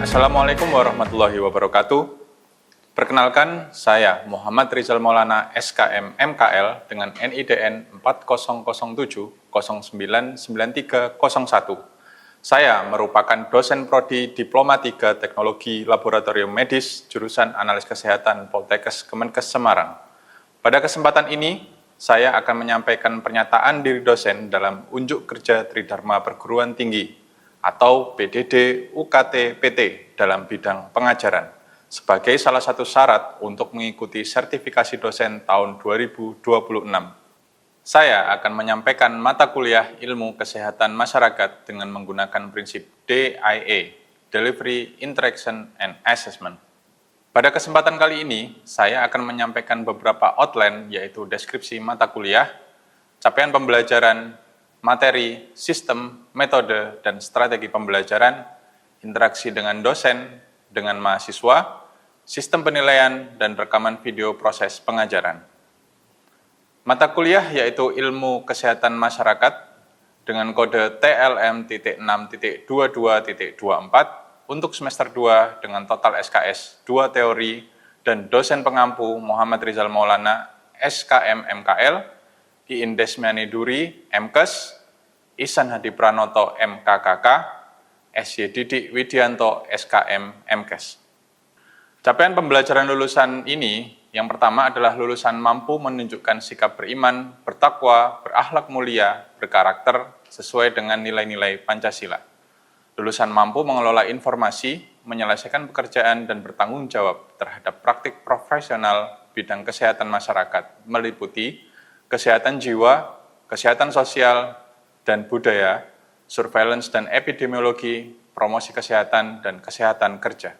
Assalamualaikum warahmatullahi wabarakatuh. Perkenalkan, saya Muhammad Rizal Maulana SKM MKL dengan NIDN 4007099301. Saya merupakan dosen prodi Diploma 3 Teknologi Laboratorium Medis jurusan Analis Kesehatan Poltekkes Kemenkes Semarang. Pada kesempatan ini, saya akan menyampaikan pernyataan diri dosen dalam unjuk kerja Tridharma Perguruan Tinggi atau PDD UKT PT dalam bidang pengajaran sebagai salah satu syarat untuk mengikuti sertifikasi dosen tahun 2026. Saya akan menyampaikan mata kuliah Ilmu Kesehatan Masyarakat dengan menggunakan prinsip DIA, Delivery, Interaction, and Assessment. Pada kesempatan kali ini, saya akan menyampaikan beberapa outline, yaitu deskripsi mata kuliah, capaian pembelajaran, materi, sistem, metode, dan strategi pembelajaran, interaksi dengan dosen, dengan mahasiswa, sistem penilaian, dan rekaman video proses pengajaran. Mata kuliah yaitu Ilmu Kesehatan Masyarakat dengan kode TLM.6.22.24 untuk semester 2 dengan total SKS 2 teori dan dosen pengampu Muhammad Rizal Maulana SKM MKL, Iin Desmiani Duri, MKes, Ihsan Hadi Pranoto, MKKK, SY Didik Widianto, SKM MKes. Capaian pembelajaran lulusan ini, yang pertama adalah lulusan mampu menunjukkan sikap beriman, bertakwa, berakhlak mulia, berkarakter, sesuai dengan nilai-nilai Pancasila. Lulusan mampu mengelola informasi, menyelesaikan pekerjaan, dan bertanggung jawab terhadap praktik profesional bidang kesehatan masyarakat, meliputi kesehatan jiwa, kesehatan sosial dan budaya, surveillance dan epidemiologi, promosi kesehatan, dan kesehatan kerja.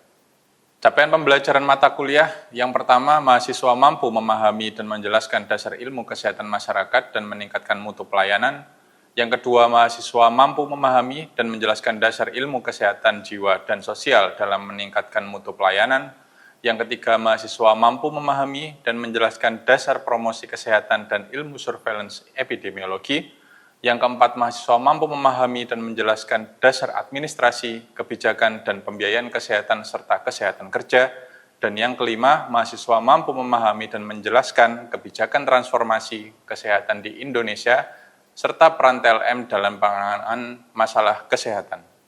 Capaian pembelajaran mata kuliah yang pertama, mahasiswa mampu memahami dan menjelaskan dasar ilmu kesehatan masyarakat dan meningkatkan mutu pelayanan. Yang kedua, mahasiswa mampu memahami dan menjelaskan dasar ilmu kesehatan jiwa dan sosial dalam meningkatkan mutu pelayanan. Yang ketiga, mahasiswa mampu memahami dan menjelaskan dasar promosi kesehatan dan ilmu surveillance epidemiologi. Yang keempat, mahasiswa mampu memahami dan menjelaskan dasar administrasi, kebijakan, dan pembiayaan kesehatan serta kesehatan kerja. Dan yang kelima, mahasiswa mampu memahami dan menjelaskan kebijakan transformasi kesehatan di Indonesia serta peran TLM dalam penanganan masalah kesehatan.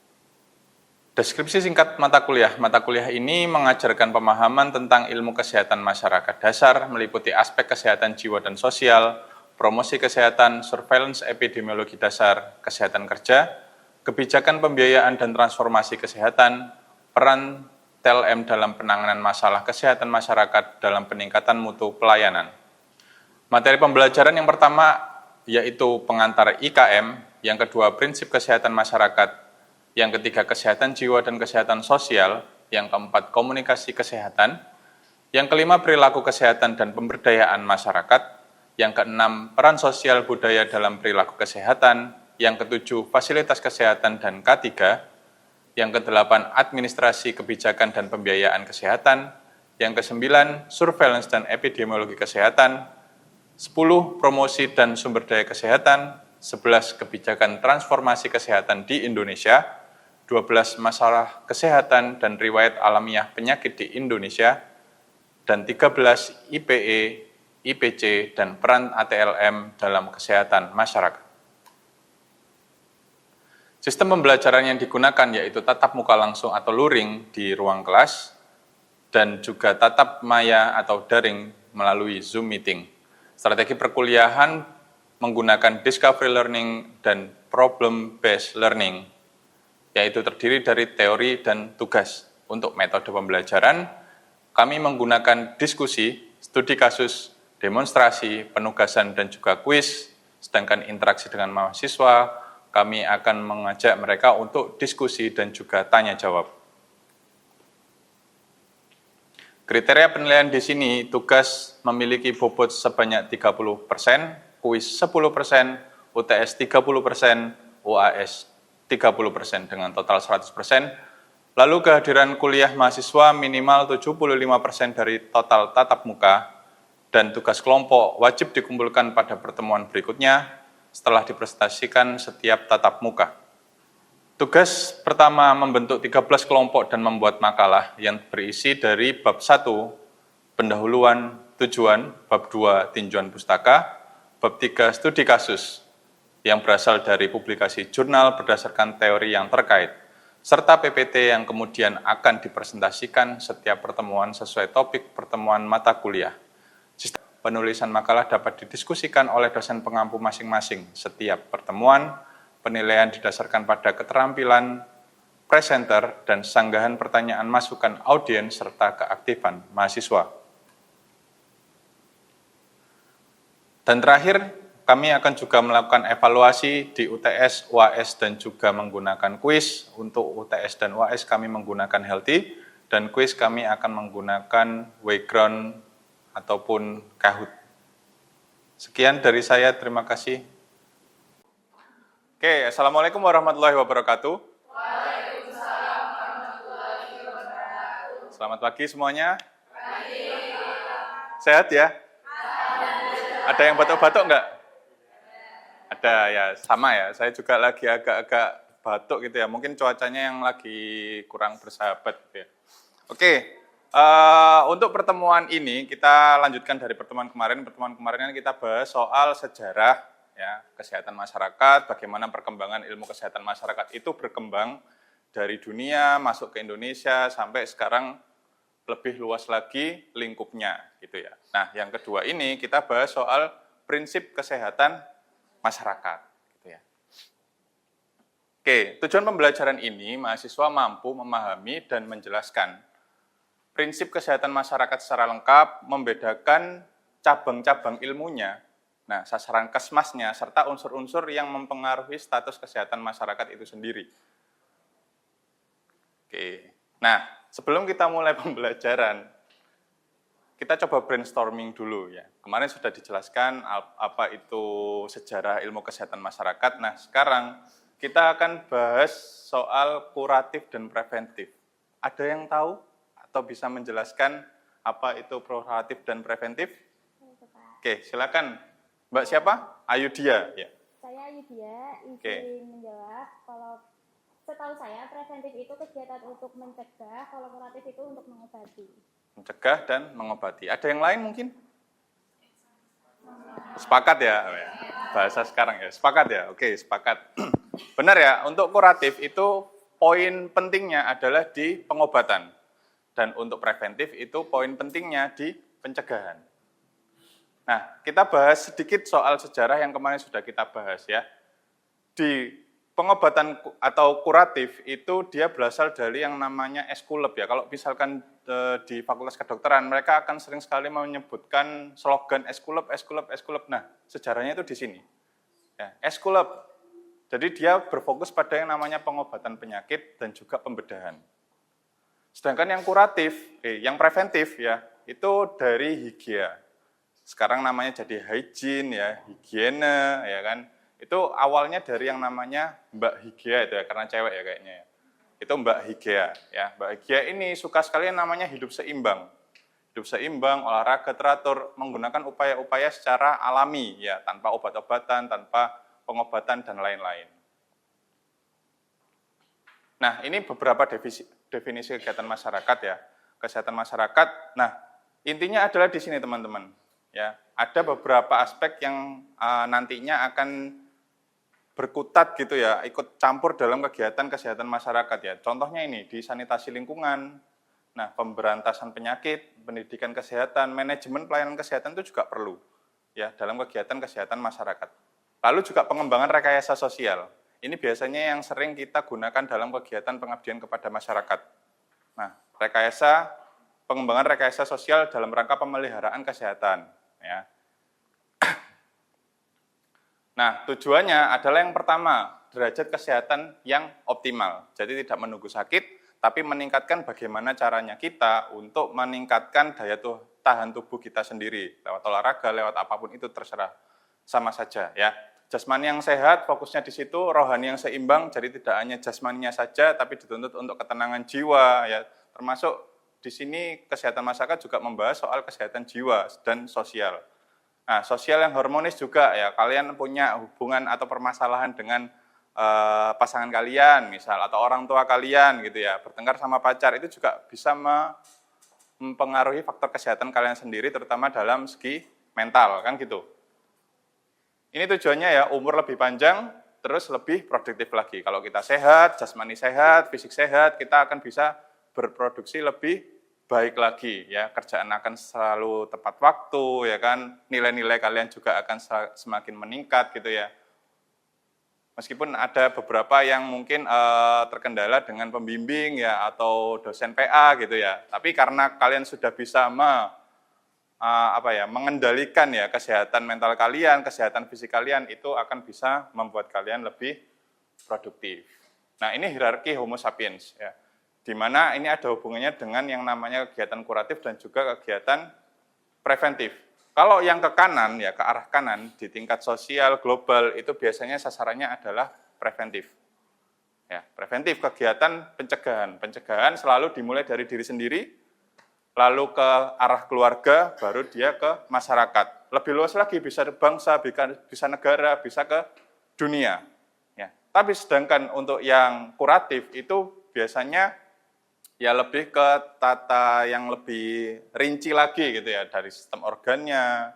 Deskripsi singkat mata kuliah. Mata kuliah ini mengajarkan pemahaman tentang ilmu kesehatan masyarakat dasar, meliputi aspek kesehatan jiwa dan sosial, promosi kesehatan, surveillance epidemiologi dasar, kesehatan kerja, kebijakan pembiayaan dan transformasi kesehatan, peran TLM dalam penanganan masalah kesehatan masyarakat dalam peningkatan mutu pelayanan. Materi pembelajaran yang pertama yaitu pengantar IKM, yang kedua prinsip kesehatan masyarakat, yang ketiga kesehatan jiwa dan kesehatan sosial, yang keempat komunikasi kesehatan, yang kelima perilaku kesehatan dan pemberdayaan masyarakat, yang keenam peran sosial budaya dalam perilaku kesehatan, yang ketujuh fasilitas kesehatan dan K3, yang kedelapan administrasi kebijakan dan pembiayaan kesehatan, yang kesembilan surveillance dan epidemiologi kesehatan, 10 promosi dan sumber daya kesehatan, 11 kebijakan transformasi kesehatan di Indonesia, 12 masalah kesehatan dan riwayat alamiah penyakit di Indonesia, dan 13 IPE, IPC, dan peran ATLM dalam kesehatan masyarakat. Sistem pembelajaran yang digunakan yaitu tatap muka langsung atau luring di ruang kelas, dan juga tatap maya atau daring melalui Zoom meeting. Strategi perkuliahan menggunakan discovery learning dan problem-based learning, yaitu terdiri dari teori dan tugas. Untuk metode pembelajaran, kami menggunakan diskusi, studi kasus, demonstrasi, penugasan, dan juga kuis. Sedangkan interaksi dengan mahasiswa, kami akan mengajak mereka untuk diskusi dan juga tanya jawab. Kriteria penilaian di sini, tugas memiliki bobot sebanyak 30%, kuis 10%, UTS 30%, UAS 30% dengan total 100%, lalu kehadiran kuliah mahasiswa minimal 75% dari total tatap muka, dan tugas kelompok wajib dikumpulkan pada pertemuan berikutnya setelah dipresentasikan setiap tatap muka. Tugas pertama membentuk 13 kelompok dan membuat makalah yang berisi dari bab 1, pendahuluan tujuan, bab 2, tinjauan pustaka, bab 3, studi kasus yang berasal dari publikasi jurnal berdasarkan teori yang terkait, serta PPT yang kemudian akan dipresentasikan setiap pertemuan sesuai topik pertemuan mata kuliah. Sistem penulisan makalah dapat didiskusikan oleh dosen pengampu masing-masing setiap pertemuan. Penilaian didasarkan pada keterampilan presenter dan sanggahan pertanyaan masukan audiens serta keaktifan mahasiswa. Dan terakhir, kami akan juga melakukan evaluasi di UTS, UAS, dan juga menggunakan kuis. Untuk UTS dan UAS kami menggunakan Healthy, dan kuis kami akan menggunakan Wayground ataupun Kahoot. Sekian dari saya, terima kasih. Oke, Assalamualaikum warahmatullahi wabarakatuh. Waalaikumsalam warahmatullahi wabarakatuh. Selamat pagi semuanya. Pagi. Sehat ya? Ada yang batuk-batuk enggak? Ada ya, sama ya. Saya juga lagi agak-agak batuk gitu ya. Mungkin cuacanya yang lagi kurang bersahabat gitu ya. Oke, untuk pertemuan ini kita lanjutkan dari pertemuan kemarin. Pertemuan kemarin kita bahas soal sejarah ya, kesehatan masyarakat, bagaimana perkembangan ilmu kesehatan masyarakat itu berkembang dari dunia masuk ke Indonesia sampai sekarang lebih luas lagi lingkupnya gitu ya. Nah, yang kedua ini kita bahas soal prinsip kesehatan masyarakat gitu ya. Oke, tujuan pembelajaran ini mahasiswa mampu memahami dan menjelaskan prinsip kesehatan masyarakat secara lengkap, membedakan cabang-cabang ilmunya. Nah, sasaran kesmasnya, serta unsur-unsur yang mempengaruhi status kesehatan masyarakat itu sendiri. Oke, nah sebelum kita mulai pembelajaran, kita coba brainstorming dulu ya. Kemarin sudah dijelaskan apa itu sejarah ilmu kesehatan masyarakat. Nah, sekarang kita akan bahas soal kuratif dan preventif. Ada yang tahu atau bisa menjelaskan apa itu kuratif dan preventif? Oke, silakan. Mbak siapa? Ayudia. Ya. Saya Ayudia, izin menjawab. Kalau setahu saya, preventif itu kegiatan untuk mencegah, kalau kuratif itu untuk mengobati. Mencegah dan mengobati. Ada yang lain mungkin? Sepakat ya? Bahasa sekarang ya, sepakat ya? Oke, sepakat. Benar ya, untuk kuratif itu poin pentingnya adalah di pengobatan. Dan untuk preventif itu poin pentingnya di pencegahan. Nah, kita bahas sedikit soal sejarah yang kemarin sudah kita bahas ya. Di pengobatan atau kuratif itu dia berasal dari yang namanya eskulep ya. Kalau misalkan di Fakultas Kedokteran mereka akan sering sekali menyebutkan slogan eskulep, eskulep, eskulep. Nah, sejarahnya itu di sini. Ya, eskulep. Jadi dia berfokus pada yang namanya pengobatan penyakit dan juga pembedahan. Sedangkan yang kuratif, yang preventif ya, itu dari Hygieia. Sekarang namanya jadi hygiene ya, higiene ya kan. Itu awalnya dari yang namanya Mbak Hygieia itu ya, karena cewek ya kayaknya ya. Itu Mbak Hygieia ya. Mbak Hygieia ini suka sekali yang namanya hidup seimbang. Hidup seimbang, olahraga teratur, menggunakan upaya-upaya secara alami ya, tanpa obat-obatan, tanpa pengobatan dan lain-lain. Nah, ini beberapa definisi kegiatan masyarakat ya. Kesehatan masyarakat. Nah, intinya adalah di sini teman-teman. Ya, ada beberapa aspek yang nantinya akan berkutat gitu ya, ikut campur dalam kegiatan kesehatan masyarakat ya. Contohnya ini di sanitasi lingkungan, nah pemberantasan penyakit, pendidikan kesehatan, manajemen pelayanan kesehatan itu juga perlu ya dalam kegiatan kesehatan masyarakat. Lalu juga pengembangan rekayasa sosial. Ini biasanya yang sering kita gunakan dalam kegiatan pengabdian kepada masyarakat. Nah, pengembangan rekayasa sosial dalam rangka pemeliharaan kesehatan. Ya. Nah, tujuannya adalah yang pertama, derajat kesehatan yang optimal. Jadi tidak menunggu sakit, tapi meningkatkan bagaimana caranya kita untuk meningkatkan daya tahan tubuh kita sendiri. Lewat olahraga, lewat apapun itu terserah, sama saja ya. Jasmani yang sehat, fokusnya di situ, rohani yang seimbang, jadi tidak hanya jasmaninya saja, tapi dituntut untuk ketenangan jiwa ya. Termasuk di sini kesehatan masyarakat juga membahas soal kesehatan jiwa dan sosial. Nah, sosial yang harmonis juga ya, kalian punya hubungan atau permasalahan dengan pasangan kalian misal atau orang tua kalian gitu ya, bertengkar sama pacar, itu juga bisa mempengaruhi faktor kesehatan kalian sendiri terutama dalam segi mental kan gitu. Ini tujuannya ya umur lebih panjang terus lebih produktif lagi. Kalau kita sehat, jasmani sehat, fisik sehat, kita akan bisa berproduksi lebih baik lagi ya, kerjaan akan selalu tepat waktu ya kan, nilai-nilai kalian juga akan semakin meningkat gitu ya. Meskipun ada beberapa yang mungkin terkendala dengan pembimbing ya atau dosen PA gitu ya, tapi karena kalian sudah bisa mengendalikan ya kesehatan mental kalian, kesehatan fisik kalian, itu akan bisa membuat kalian lebih produktif. Nah, ini hierarki Homo sapiens ya, di mana ini ada hubungannya dengan yang namanya kegiatan kuratif dan juga kegiatan preventif. Kalau yang ke kanan, ya ke arah kanan, di tingkat sosial, global, itu biasanya sasarannya adalah preventif. Ya, preventif, kegiatan pencegahan. Pencegahan selalu dimulai dari diri sendiri, lalu ke arah keluarga, baru dia ke masyarakat. Lebih luas lagi, bisa bangsa, bisa negara, bisa ke dunia. Ya. Tapi sedangkan untuk yang kuratif, itu biasanya ya lebih ke tata yang lebih rinci lagi gitu ya, dari sistem organnya,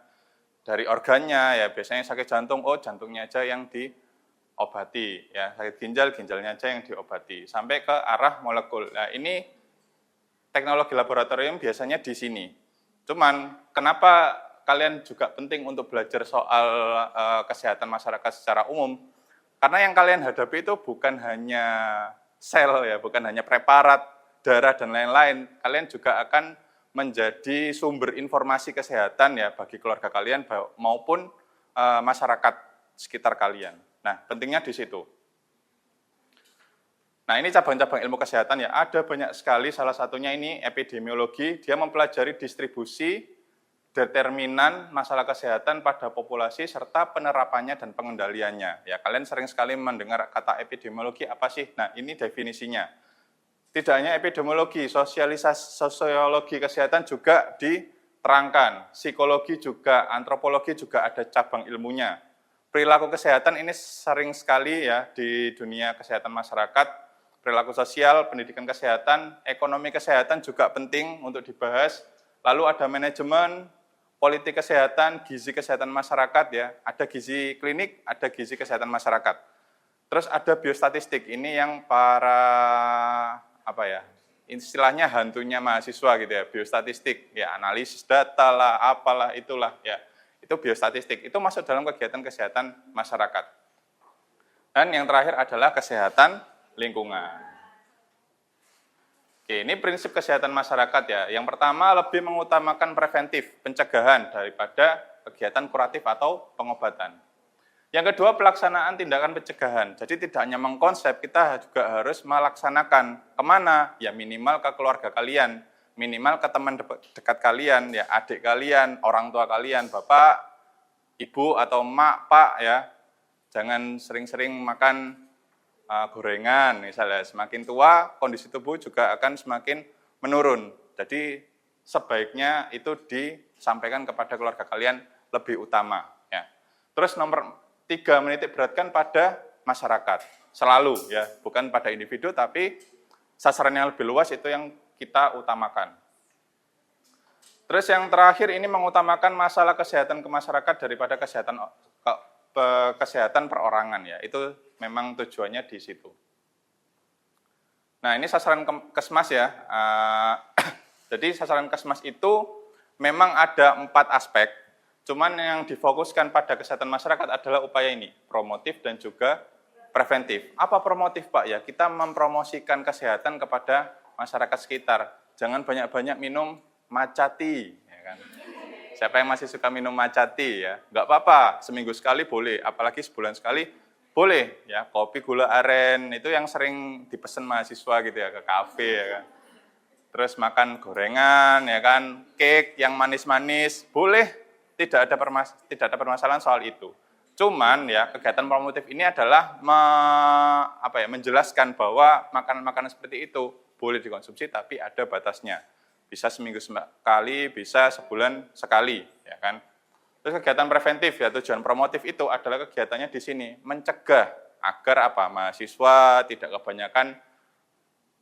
dari organnya ya, biasanya sakit jantung, oh jantungnya aja yang diobati ya, sakit ginjal, ginjalnya aja yang diobati, sampai ke arah molekul. Nah, ini teknologi laboratorium biasanya di sini. Cuman kenapa kalian juga penting untuk belajar soal kesehatan masyarakat secara umum? Karena yang kalian hadapi itu bukan hanya sel ya, bukan hanya preparat darah dan lain-lain, kalian juga akan menjadi sumber informasi kesehatan ya bagi keluarga kalian maupun masyarakat sekitar kalian. Nah, pentingnya di situ. Nah, ini cabang-cabang ilmu kesehatan ya, ada banyak sekali, salah satunya ini epidemiologi, dia mempelajari distribusi, determinan masalah kesehatan pada populasi serta penerapannya dan pengendaliannya. Ya, kalian sering sekali mendengar kata epidemiologi, apa sih? Nah, ini definisinya. Tidak hanya epidemiologi, sosiologi kesehatan juga diterangkan. Psikologi juga, antropologi juga ada cabang ilmunya. Perilaku kesehatan ini sering sekali ya di dunia kesehatan masyarakat. Perilaku sosial, pendidikan kesehatan, ekonomi kesehatan juga penting untuk dibahas. Lalu ada manajemen, politik kesehatan, gizi kesehatan masyarakat ya. Ada gizi klinik, ada gizi kesehatan masyarakat. Terus ada biostatistik, ini yang istilahnya hantunya mahasiswa gitu ya, biostatistik, ya analisis data lah, apalah itulah ya, itu biostatistik, itu masuk dalam kegiatan kesehatan masyarakat. Dan yang terakhir adalah kesehatan lingkungan. Oke, ini prinsip kesehatan masyarakat ya, yang pertama lebih mengutamakan preventif, pencegahan daripada kegiatan kuratif atau pengobatan. Yang kedua, pelaksanaan tindakan pencegahan. Jadi tidak hanya mengkonsep, kita juga harus melaksanakan. Kemana? Ya minimal ke keluarga kalian, minimal ke teman dekat kalian, ya adik kalian, orang tua kalian, bapak, ibu atau emak, pak ya. Jangan sering-sering makan gorengan misalnya. Semakin tua, kondisi tubuh juga akan semakin menurun. Jadi sebaiknya itu disampaikan kepada keluarga kalian lebih utama. Ya. Terus nomor 3, menitik beratkan pada masyarakat, selalu ya, bukan pada individu, tapi sasaran yang lebih luas itu yang kita utamakan. Terus yang terakhir ini mengutamakan masalah kesehatan ke masyarakat daripada kesehatan perorangan ya, itu memang tujuannya di situ. Nah, ini sasaran Kesmas ya, jadi sasaran Kesmas itu memang ada 4 aspek. Cuman yang difokuskan pada kesehatan masyarakat adalah upaya ini, promotif dan juga preventif. Apa promotif, Pak? Ya, kita mempromosikan kesehatan kepada masyarakat sekitar. Jangan banyak-banyak minum macati, ya kan? Siapa yang masih suka minum macati ya? Nggak apa-apa, seminggu sekali boleh, apalagi sebulan sekali boleh. Ya, kopi gula aren itu yang sering dipesan mahasiswa gitu ya ke kafe ya kan. Terus makan gorengan ya kan, cake yang manis-manis boleh. Tidak ada permasalahan soal itu. Cuman ya kegiatan promotif ini adalah menjelaskan bahwa makanan-makanan seperti itu boleh dikonsumsi tapi ada batasnya. Bisa seminggu sekali, bisa sebulan sekali, ya kan. Terus kegiatan preventif ya, tujuan promotif itu adalah kegiatannya di sini mencegah agar apa? Mahasiswa tidak kebanyakan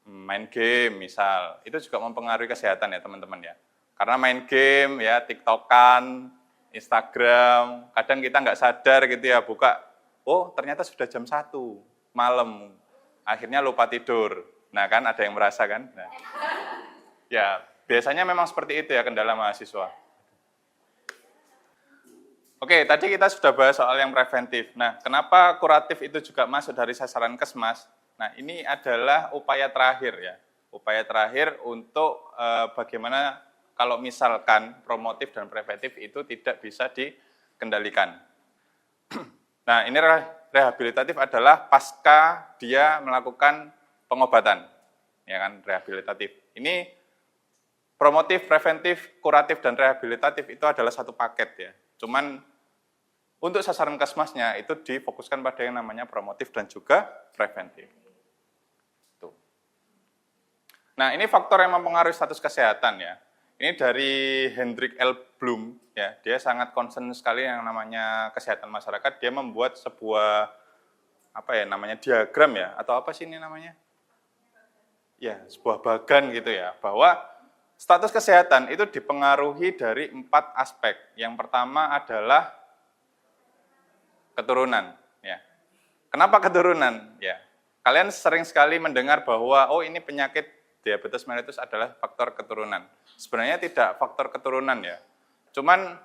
main game misal. Itu juga mempengaruhi kesehatan ya teman-teman ya. Karena main game ya, TikTokan, Instagram, kadang kita nggak sadar gitu ya, buka, oh ternyata sudah jam 1 malam, akhirnya lupa tidur. Nah kan ada yang merasa kan? Nah, ya biasanya memang seperti itu ya kendala mahasiswa. Oke, tadi kita sudah bahas soal yang preventif. Nah, kenapa kuratif itu juga masuk dari sasaran Kesmas? Nah, ini adalah upaya terakhir ya. Upaya terakhir untuk bagaimana kalau misalkan promotif dan preventif itu tidak bisa dikendalikan. Nah, ini rehabilitatif adalah pasca dia melakukan pengobatan. Ya kan, rehabilitatif. Ini promotif, preventif, kuratif, dan rehabilitatif itu adalah satu paket ya. Cuman untuk sasaran Kesmasnya itu difokuskan pada yang namanya promotif dan juga preventif. Tuh. Nah, ini faktor yang mempengaruhi status kesehatan ya. Ini dari Hendrik L. Bloom ya. Dia sangat concern sekali yang namanya kesehatan masyarakat. Dia membuat sebuah diagram ya, atau apa sih ini namanya? Ya, sebuah bagan gitu ya, bahwa status kesehatan itu dipengaruhi dari 4 aspek. Yang pertama adalah keturunan, ya. Kenapa keturunan? Ya, kalian sering sekali mendengar bahwa ini penyakit diabetes mellitus adalah faktor keturunan. Sebenarnya tidak faktor keturunan ya. Cuman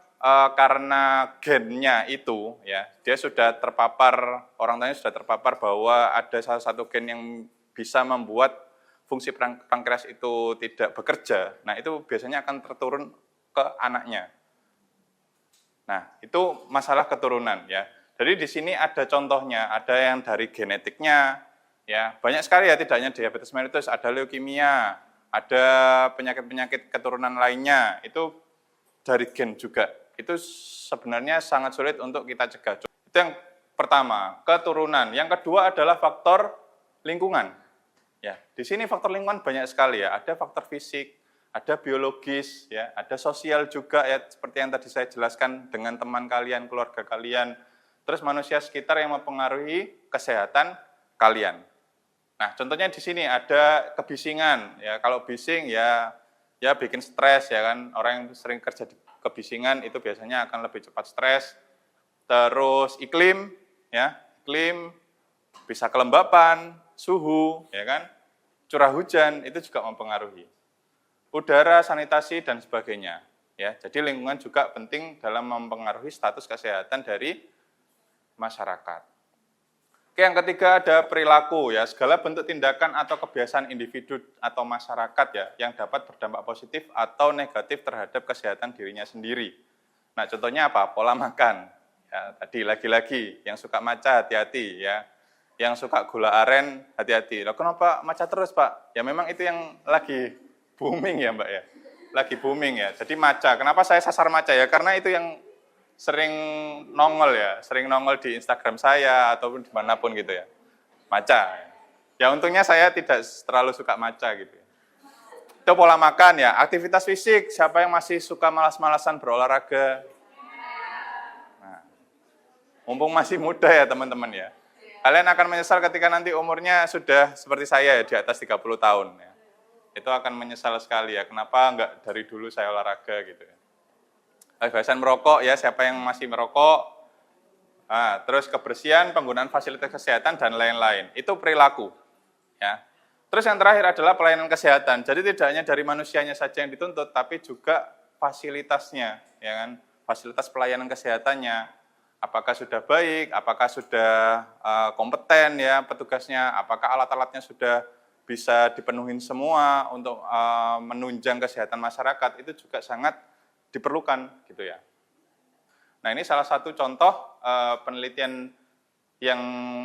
karena gennya itu, ya, dia sudah terpapar, orang tuanya sudah terpapar bahwa ada salah satu gen yang bisa membuat fungsi pankreas itu tidak bekerja. Nah, itu biasanya akan terturun ke anaknya. Nah, itu masalah keturunan ya. Jadi di sini ada contohnya, ada yang dari genetiknya, ya banyak sekali ya, tidak hanya diabetes mellitus, ada leukemia, ada penyakit-penyakit keturunan lainnya, itu dari gen juga. Itu sebenarnya sangat sulit untuk kita cegah. Itu yang pertama, keturunan. Yang kedua adalah faktor lingkungan. Ya, di sini faktor lingkungan banyak sekali ya, ada faktor fisik, ada biologis, ya, ada sosial juga ya, seperti yang tadi saya jelaskan dengan teman kalian, keluarga kalian. Terus manusia sekitar yang mempengaruhi kesehatan kalian. Nah, contohnya di sini ada kebisingan. Ya, kalau bising ya bikin stres ya kan. Orang yang sering kerja di kebisingan itu biasanya akan lebih cepat stres. Terus iklim, ya, iklim bisa kelembapan, suhu, ya kan. Curah hujan itu juga mempengaruhi. Udara, sanitasi dan sebagainya. Ya, jadi lingkungan juga penting dalam mempengaruhi status kesehatan dari masyarakat. Oke, yang ketiga ada perilaku ya, segala bentuk tindakan atau kebiasaan individu atau masyarakat ya yang dapat berdampak positif atau negatif terhadap kesehatan dirinya sendiri. Nah, contohnya apa? Pola makan. Ya, tadi lagi-lagi yang suka matcha hati-hati ya. Yang suka gula aren hati-hati. Loh, kenapa matcha terus, Pak? Ya memang itu yang lagi booming ya, Mbak ya. Lagi booming ya. Jadi matcha. Kenapa saya sasar matcha ya? Karena itu yang sering nongol di Instagram saya ataupun dimanapun gitu ya, matcha. Ya untungnya saya tidak terlalu suka matcha gitu. Itu pola makan ya, aktivitas fisik. Siapa yang masih suka malas-malasan berolahraga? Nah, mumpung masih muda ya teman-teman ya. Kalian akan menyesal ketika nanti umurnya sudah seperti saya ya, di atas 30 tahun ya. Itu akan menyesal sekali ya. Kenapa enggak dari dulu saya olahraga gitu ya. Kebiasaan merokok ya, siapa yang masih merokok, terus kebersihan, penggunaan fasilitas kesehatan dan lain-lain. Itu perilaku. Ya. Terus yang terakhir adalah pelayanan kesehatan. Jadi tidak hanya dari manusianya saja yang dituntut, tapi juga fasilitasnya, ya kan? Fasilitas pelayanan kesehatannya. Apakah sudah baik, apakah sudah kompeten ya petugasnya, apakah alat-alatnya sudah bisa dipenuhin semua untuk menunjang kesehatan masyarakat, itu juga sangat diperlukan gitu ya. Nah, ini salah satu contoh penelitian yang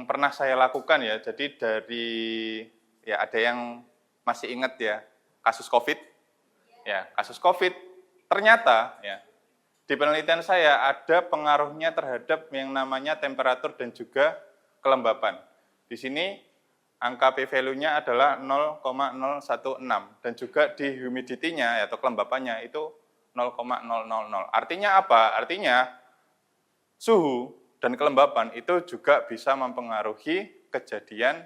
pernah saya lakukan ya. Jadi dari ya ada yang masih ingat ya kasus COVID. Ya, kasus COVID ternyata ya di penelitian saya ada pengaruhnya terhadap yang namanya temperatur dan juga kelembapan. Di sini angka p-value-nya adalah 0,016 dan juga di humidity-nya atau kelembapannya itu 0,000. Artinya apa? Artinya suhu dan kelembapan itu juga bisa mempengaruhi kejadian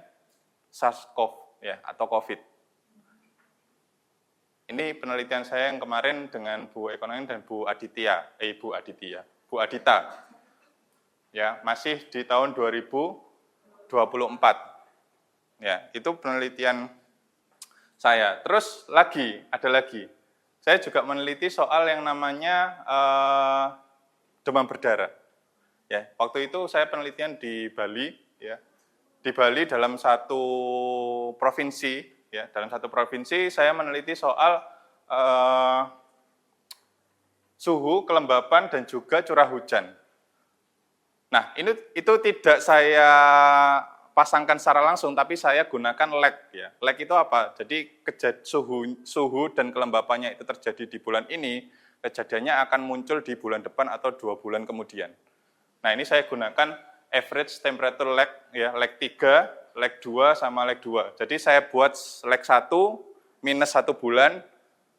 SARS-CoV ya atau COVID. Ini penelitian saya yang kemarin dengan Bu Ekonomi dan Bu Adita. Ya, masih di tahun 2024. Ya, itu penelitian saya. Terus ada lagi. Saya juga meneliti soal yang namanya demam berdarah. Ya, waktu itu saya penelitian di Bali, ya. Di Bali dalam satu provinsi, ya, saya meneliti soal suhu, kelembapan dan juga curah hujan. Nah, itu tidak saya pasangkan secara langsung, tapi saya gunakan lag. Ya. Lag itu apa? Jadi suhu dan kelembapannya itu terjadi di bulan ini, kejadiannya akan muncul di bulan depan atau 2 bulan kemudian. Nah, ini saya gunakan average temperature lag, ya, lag 3, lag 2, sama lag 2. Jadi saya buat lag 1 minus 1 bulan,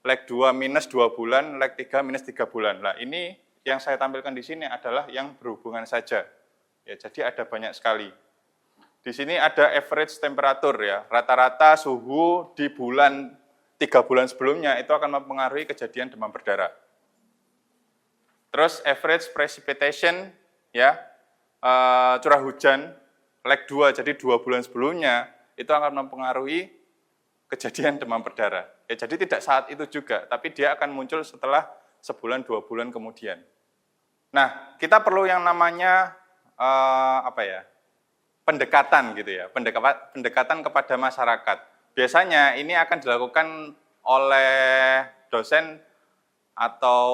lag 2 minus 2 bulan, lag 3 minus 3 bulan. Nah, ini yang saya tampilkan di sini adalah yang berhubungan saja. Ya, jadi ada banyak sekali. Di sini ada average temperature, ya, rata-rata suhu di 3 bulan sebelumnya itu akan mempengaruhi kejadian demam berdarah. Terus average precipitation, ya, curah hujan, lag 2, jadi 2 bulan sebelumnya itu akan mempengaruhi kejadian demam berdarah. Ya, jadi tidak saat itu juga, tapi dia akan muncul setelah sebulan 2 bulan kemudian. Nah, kita perlu yang namanya pendekatan gitu ya, pendekatan kepada masyarakat. Biasanya ini akan dilakukan oleh dosen atau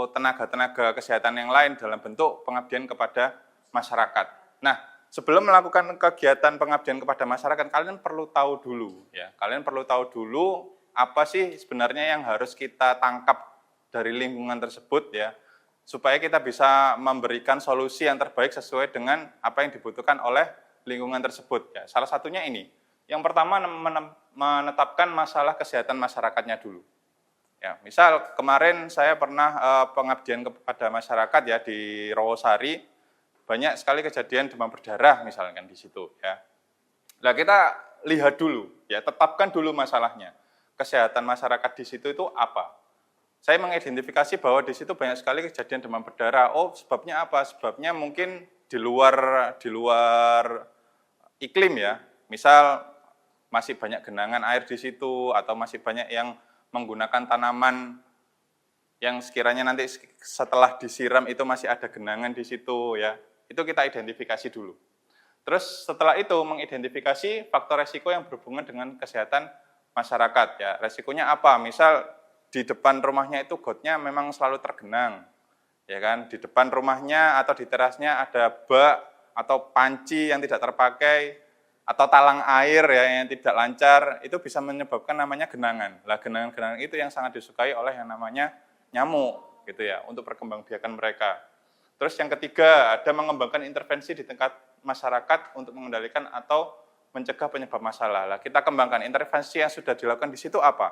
tenaga-tenaga kesehatan yang lain dalam bentuk pengabdian kepada masyarakat. Nah, sebelum melakukan kegiatan pengabdian kepada masyarakat, kalian perlu tahu dulu, ya. Kalian perlu tahu dulu apa sih sebenarnya yang harus kita tangkap dari lingkungan tersebut, ya, supaya kita bisa memberikan solusi yang terbaik sesuai dengan apa yang dibutuhkan oleh lingkungan tersebut. Ya. Salah satunya ini. Yang pertama, menetapkan masalah kesehatan masyarakatnya dulu. Ya, misal kemarin saya pernah pengabdian kepada masyarakat ya di Rawasari, banyak sekali kejadian demam berdarah misalkan di situ. Ya. Nah, kita lihat dulu, ya, tetapkan dulu masalahnya. Kesehatan masyarakat di situ itu apa? Saya mengidentifikasi bahwa di situ banyak sekali kejadian demam berdarah. Oh, sebabnya apa? Sebabnya mungkin di luar iklim, ya. Misal masih banyak genangan air di situ atau masih banyak yang menggunakan tanaman yang sekiranya nanti setelah disiram itu masih ada genangan di situ, ya. Itu kita identifikasi dulu. Terus setelah itu mengidentifikasi faktor resiko yang berhubungan dengan kesehatan masyarakat, ya. Resikonya apa? Misal di depan rumahnya itu gotnya memang selalu tergenang, ya kan? Di depan rumahnya atau di terasnya ada bak atau panci yang tidak terpakai atau talang air ya yang tidak lancar, itu bisa menyebabkan namanya genangan. Lah genangan-genangan itu yang sangat disukai oleh yang namanya nyamuk gitu ya, untuk perkembangbiakan mereka. Terus yang ketiga, ada mengembangkan intervensi di tingkat masyarakat untuk mengendalikan atau mencegah penyebab masalah. Lah kita kembangkan intervensi yang sudah dilakukan di situ apa?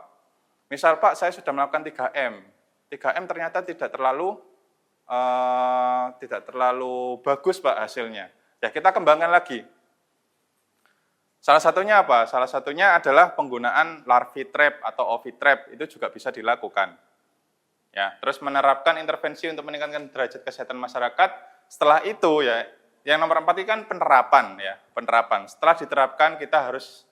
Misal Pak, saya sudah melakukan 3M. 3M ternyata tidak terlalu bagus Pak hasilnya. Ya kita kembangkan lagi. Salah satunya apa? Salah satunya adalah penggunaan larvae trap atau ovi trap, itu juga bisa dilakukan. Ya, terus menerapkan intervensi untuk meningkatkan derajat kesehatan masyarakat. Setelah itu ya, yang nomor 4 ini kan penerapan ya, penerapan. Setelah diterapkan kita harus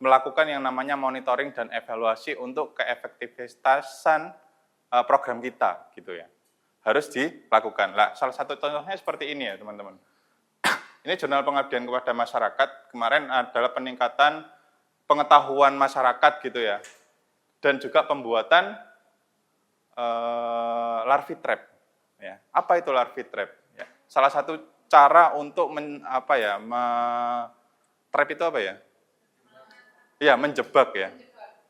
melakukan yang namanya monitoring dan evaluasi untuk keefektivitasan program kita gitu ya. Harus dilakukan. Lah, salah satu contohnya seperti ini ya, teman-teman. Ini jurnal pengabdian kepada masyarakat, kemarin adalah peningkatan pengetahuan masyarakat gitu ya, dan juga pembuatan larvae trap. Ya. Apa itu larvae trap? Ya. Salah satu cara untuk trap itu apa ya? Iya, menjebak ya.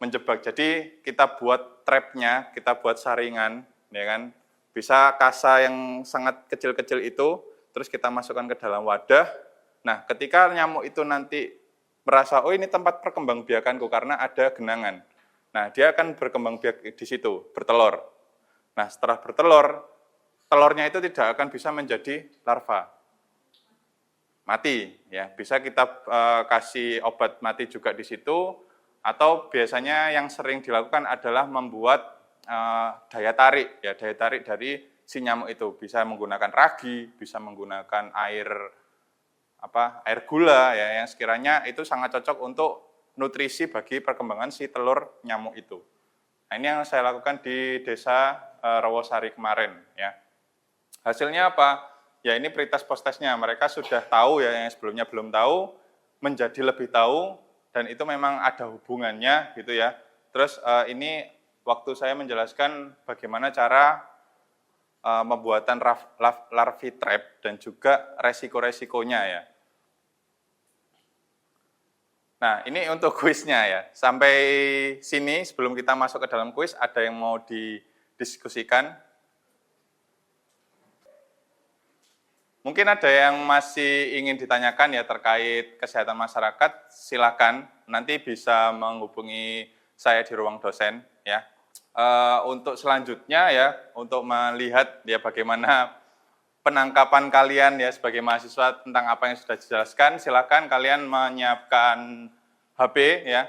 Menjebak. Jadi kita buat trapnya, kita buat saringan, ya kan? Bisa kasa yang sangat kecil-kecil itu, terus kita masukkan ke dalam wadah. Nah, ketika nyamuk itu nanti merasa, oh ini tempat perkembangbiakanku karena ada genangan. Nah, dia akan berkembang biak di situ, bertelur. Nah, setelah bertelur, telurnya itu tidak akan bisa menjadi larva. mati, ya. Bisa kita kasih obat mati juga di situ, atau biasanya yang sering dilakukan adalah membuat daya tarik, ya, daya tarik dari si nyamuk itu. Bisa menggunakan ragi, bisa menggunakan air gula, ya, yang sekiranya itu sangat cocok untuk nutrisi bagi perkembangan si telur nyamuk itu. Nah, ini yang saya lakukan di desa Rawosari kemarin, ya. Hasilnya apa? Ya, ini prioritas postesnya. Mereka sudah tahu, ya, yang sebelumnya belum tahu, menjadi lebih tahu, dan itu memang ada hubungannya, gitu ya. Terus ini waktu saya menjelaskan bagaimana cara pembuatan larvae trap dan juga resiko-resikonya, ya. Nah, ini untuk kuisnya, ya. Sampai sini, sebelum kita masuk ke dalam kuis, ada yang mau didiskusikan? Mungkin ada yang masih ingin ditanyakan, ya, terkait kesehatan masyarakat, silakan nanti bisa menghubungi saya di ruang dosen, ya. Untuk selanjutnya, ya, untuk melihat, ya, bagaimana penangkapan kalian, ya, sebagai mahasiswa tentang apa yang sudah dijelaskan, silakan kalian menyiapkan HP, ya.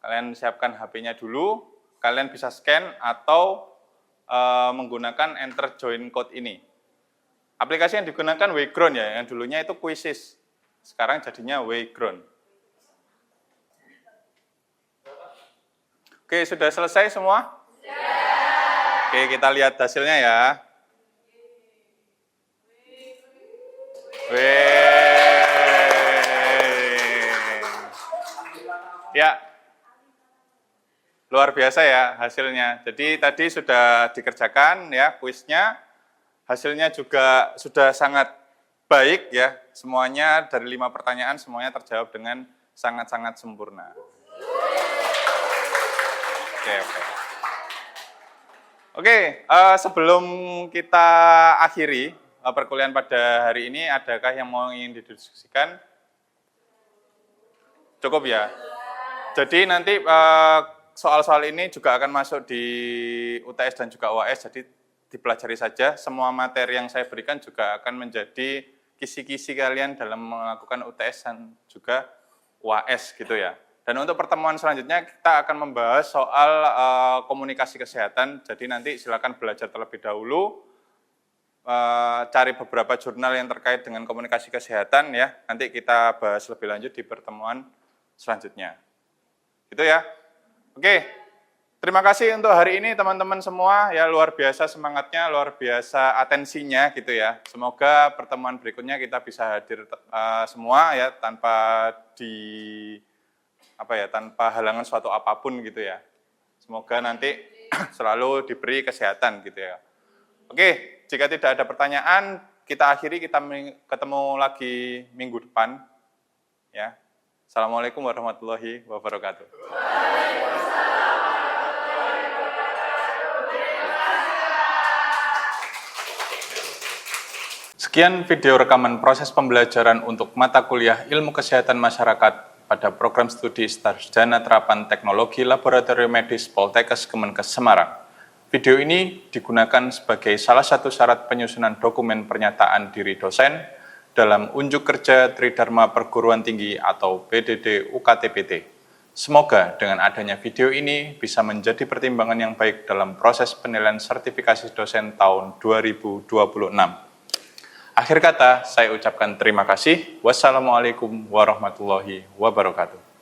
Kalian siapkan HP-nya dulu, kalian bisa scan atau menggunakan enter join code ini. Aplikasi yang digunakan Wayground, ya, yang dulunya itu Quizzes, sekarang jadinya Wayground. Oke, sudah selesai semua? Oke, kita lihat hasilnya, ya. Ya, luar biasa, ya, hasilnya. Jadi tadi sudah dikerjakan, ya, kuisnya. Hasilnya juga sudah sangat baik, ya. Semuanya dari 5 pertanyaan semuanya terjawab dengan sangat-sangat sempurna. Oke, sebelum kita akhiri perkuliahan pada hari ini, adakah yang mau ingin didiskusikan? Cukup, ya. Jadi nanti soal-soal ini juga akan masuk di UTS dan juga UAS, jadi dipelajari saja. Semua materi yang saya berikan juga akan menjadi kisi-kisi kalian dalam melakukan UTS dan juga UAS, gitu, ya. Dan untuk pertemuan selanjutnya kita akan membahas soal komunikasi kesehatan. Jadi nanti silakan belajar terlebih dahulu, cari beberapa jurnal yang terkait dengan komunikasi kesehatan, ya. Nanti kita bahas lebih lanjut di pertemuan selanjutnya. Gitu, ya. Oke. Terima kasih untuk hari ini teman-teman semua, ya, luar biasa semangatnya, luar biasa atensinya, gitu, ya. Semoga pertemuan berikutnya kita bisa hadir semua, ya, tanpa tanpa halangan suatu apapun, gitu, ya. Semoga nanti selalu diberi kesehatan, gitu, ya. Oke, jika tidak ada pertanyaan, kita akhiri, kita ketemu lagi minggu depan, ya. Assalamualaikum warahmatullahi wabarakatuh. Sekian video rekaman proses pembelajaran untuk mata kuliah Ilmu Kesehatan Masyarakat pada program studi Sarjana Terapan Teknologi Laboratorium Medis Poltekkes Kemenkes Semarang. Video ini digunakan sebagai salah satu syarat penyusunan dokumen pernyataan diri dosen dalam unjuk kerja Tridharma Perguruan Tinggi atau PDD UKT-PT. Semoga dengan adanya video ini bisa menjadi pertimbangan yang baik dalam proses penilaian sertifikasi dosen tahun 2026. Akhir kata, saya ucapkan terima kasih. Wassalamualaikum warahmatullahi wabarakatuh.